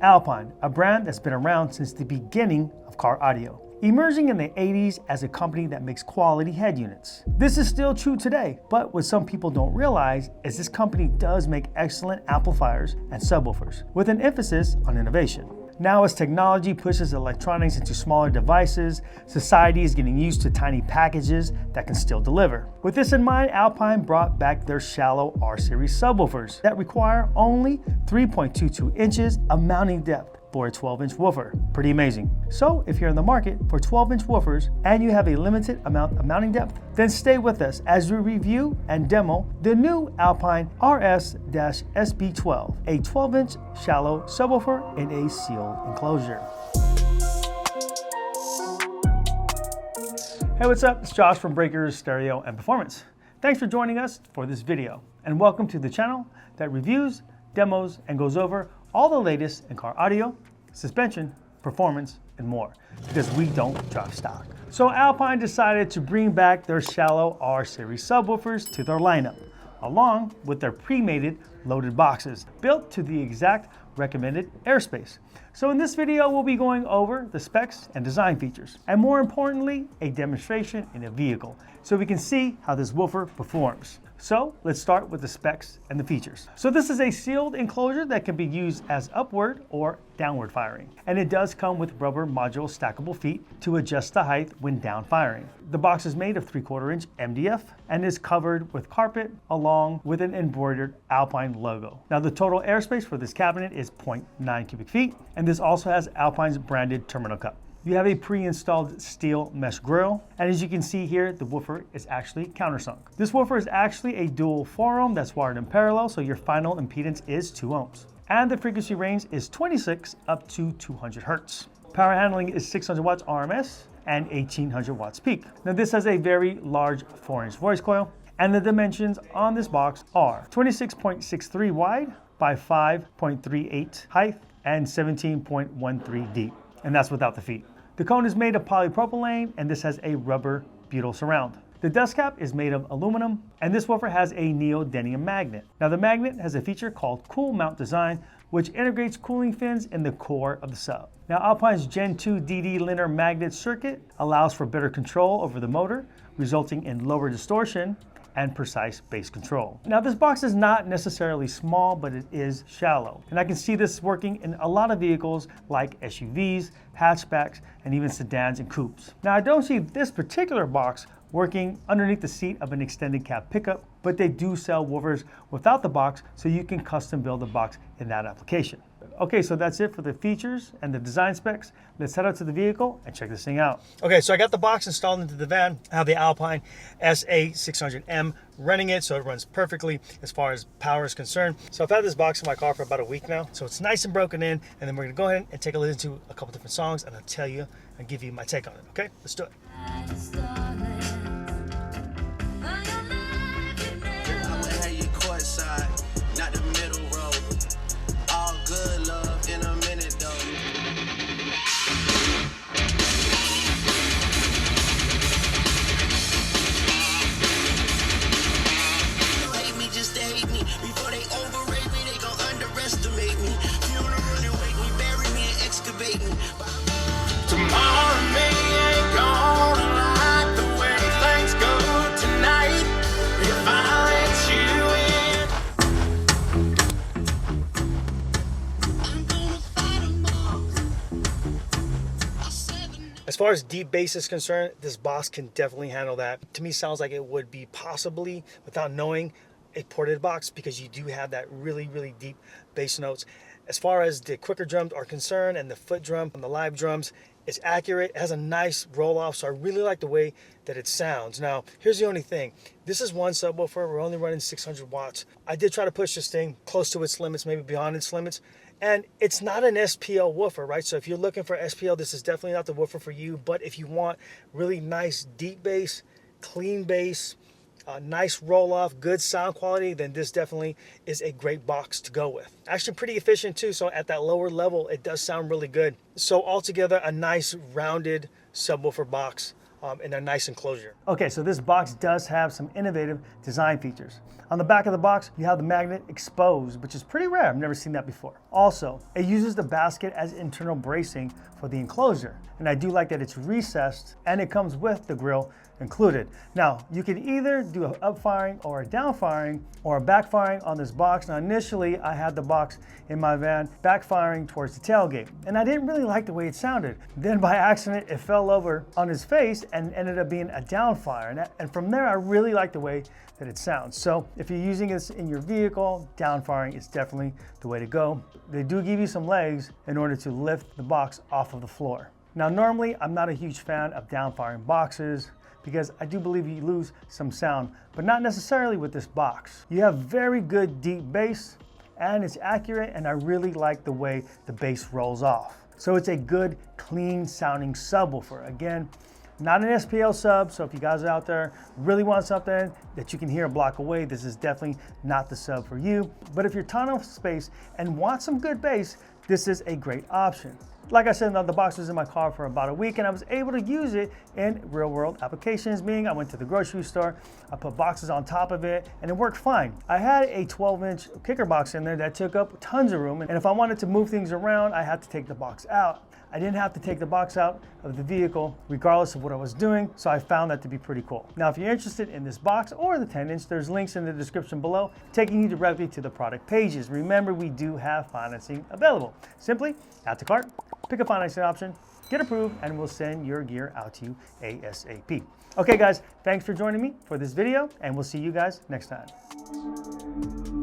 Alpine, a brand that's been around since the beginning of car audio, emerging in the 80s as a company that makes quality head units. This is still true today, but what some people don't realize is this company does make excellent amplifiers and subwoofers, with an emphasis on innovation. Now, as technology pushes electronics into smaller devices, society is getting used to tiny packages that can still deliver. With this in mind, Alpine brought back their shallow R-Series subwoofers that require only 3.22 inches of mounting depth for a 12-inch woofer. Pretty amazing. So if you're in the market for 12-inch woofers and you have a limited amount of mounting depth, then stay with us as we review and demo the new Alpine RS-SB12, a 12-inch shallow subwoofer in a sealed enclosure. Hey, what's up? It's Josh from Breakers Stereo and Performance. Thanks for joining us for this video, and welcome to the channel that reviews, demos, and goes over all the latest in car audio, suspension, performance, and more, because we don't drop stock. So Alpine decided to bring back their shallow R-Series subwoofers to their lineup, along with their pre-mated loaded boxes, built to the exact recommended airspace. So in this video, we'll be going over the specs and design features, and more importantly, a demonstration in a vehicle, so we can see how this woofer performs. So let's start with the specs and the features. So this is a sealed enclosure that can be used as upward or downward firing. And it does come with rubber module stackable feet to adjust the height when down firing. The box is made of 3/4 inch MDF and is covered with carpet along with an embroidered Alpine logo. Now the total airspace for this cabinet is 0.9 cubic feet, and this also has Alpine's branded terminal cup. You have a pre-installed steel mesh grille, and as you can see here, the woofer is actually countersunk. This woofer is actually a dual 4-ohm that's wired in parallel, so your final impedance is 2 ohms. And the frequency range is 26 up to 200 hertz. Power handling is 600 watts RMS and 1800 watts peak. Now this has a very large 4-inch voice coil, and the dimensions on this box are 26.63 wide by 5.38 height and 17.13 deep, and that's without the feet. The cone is made of polypropylene, and this has a rubber butyl surround. The dust cap is made of aluminum, and this woofer has a neodymium magnet. Now the magnet has a feature called cool mount design, which integrates cooling fins in the core of the sub. Now Alpine's Gen 2 DD linear magnet circuit allows for better control over the motor, resulting in lower distortion and precise bass control. Now this box is not necessarily small, but it is shallow. And I can see this working in a lot of vehicles like SUVs, hatchbacks, and even sedans and coupes. Now I don't see this particular box working underneath the seat of an extended cab pickup, but they do sell woofers without the box, so you can custom build a box in that application. Okay, so that's it for the features and the design specs. Let's head out to the vehicle and check this thing out. Okay, so I got the box installed into the van. I have the Alpine SA600M running it, so it runs perfectly as far as power is concerned. So I've had this box in my car for about a week now, so it's nice and broken in, and then we're gonna go ahead and take a listen to a couple different songs, and I'll tell you and give you my take on it, okay? Let's do it. As far as deep bass is concerned, this box can definitely handle that. To me, sounds like it would be possibly, without knowing, a ported box, because you do have that really, really deep bass notes. As far as the quicker drums are concerned and the foot drum and the live drums, it's accurate. It has a nice roll off, so I really like the way that it sounds. Now, here's the only thing. This is one subwoofer. We're only running 600 watts. I did try to push this thing close to its limits, maybe beyond its limits. And it's not an SPL woofer, right? So if you're looking for SPL, this is definitely not the woofer for you. But if you want really nice deep bass, clean bass, nice roll off, good sound quality, then this definitely is a great box to go with. Actually pretty efficient too, so at that lower level, it does sound really good. So altogether, a nice rounded subwoofer box in a nice enclosure. Okay, so this box does have some innovative design features. On the back of the box, you have the magnet exposed, which is pretty rare. I've never seen that before. Also, it uses the basket as internal bracing for the enclosure. And I do like that it's recessed and it comes with the grill included. Now, you can either do an up firing or a down firing or a back firing on this box. Now, initially, I had the box in my van back firing towards the tailgate, and I didn't really like the way it sounded. Then by accident, it fell over on his face and ended up being a down fire. And from there, I really like the way that it sounds. So if you're using this in your vehicle, down firing is definitely the way to go. They do give you some legs in order to lift the box off of the floor. Now, normally, I'm not a huge fan of down firing boxes because I do believe you lose some sound, but not necessarily with this box. You have very good deep bass and it's accurate, and I really like the way the bass rolls off. So it's a good, clean sounding subwoofer. Again, not an SPL sub, so if you guys out there really want something that you can hear a block away, this is definitely not the sub for you. But if you're ton of space and want some good bass, this is a great option. Like I said, the box was in my car for about a week and I was able to use it in real world applications, meaning I went to the grocery store, I put boxes on top of it and it worked fine. I had a 12-inch kicker box in there that took up tons of room, and if I wanted to move things around, I had to take the box out. I didn't have to take the box out of the vehicle regardless of what I was doing, so I found that to be pretty cool. Now, if you're interested in this box or the 10-inch, there's links in the description below taking you directly to the product pages. Remember, we do have financing available. Simply add to cart, pick a financing option, get approved, and we'll send your gear out to you ASAP. Okay guys, thanks for joining me for this video, and we'll see you guys next time.